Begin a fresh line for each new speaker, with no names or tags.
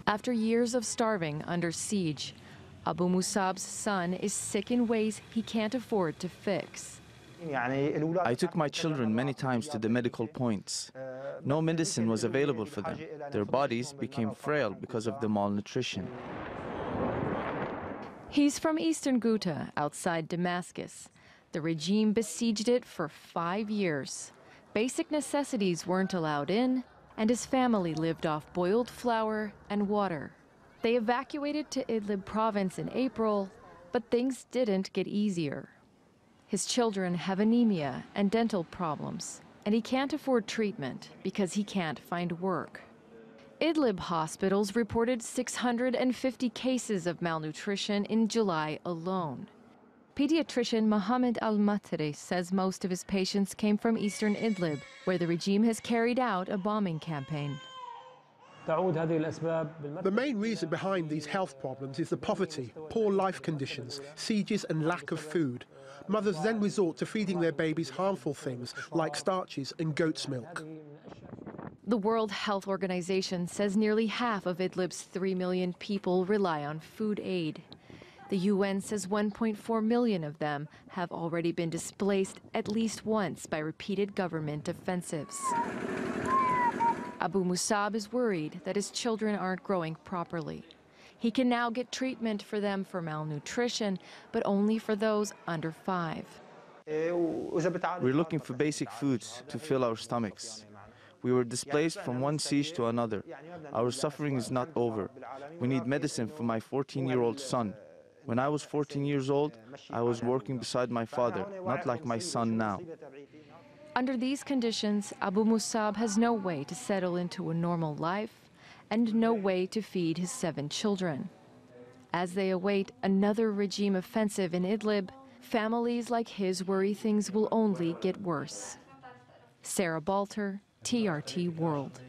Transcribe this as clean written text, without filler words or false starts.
After years of starving under siege, Abu Musab's son is sick in ways he can't afford to fix.
I took my children many times to the medical points. No medicine was available for them. Their bodies became frail because of the malnutrition.
He's from eastern Ghouta, outside Damascus. The regime besieged it for 5 years. Basic necessities weren't allowed in, and his family lived off boiled flour and water. They evacuated to Idlib province in April, but things didn't get easier. His children have anemia and dental problems, and he can't afford treatment because he can't find work. Idlib hospitals reported 650 cases of malnutrition in July alone. Pediatrician Mohammed Al-Matri says most of his patients came from eastern Idlib, where the regime has carried out a bombing campaign.
The main reason behind these health problems is the poverty, poor life conditions, sieges and lack of food. Mothers then resort to feeding their babies harmful things like starches and goat's milk.
The World Health Organization says nearly half of Idlib's 3 million people rely on food aid. The UN says 1.4 million of them have already been displaced at least once by repeated government offensives. Abu Musab is worried that his children aren't growing properly. He can now get treatment for them for malnutrition, but only for those under 5.
We're looking for basic foods to fill our stomachs. We were displaced from one siege to another. Our suffering is not over. We need medicine for my 14-year-old son. When I was 14 years old, I was working beside my father, not like my son now.
Under these conditions, Abu Musab has no way to settle into a normal life and no way to feed his 7 children. As they await another regime offensive in Idlib, families like his worry things will only get worse. Sarah Balter, TRT World.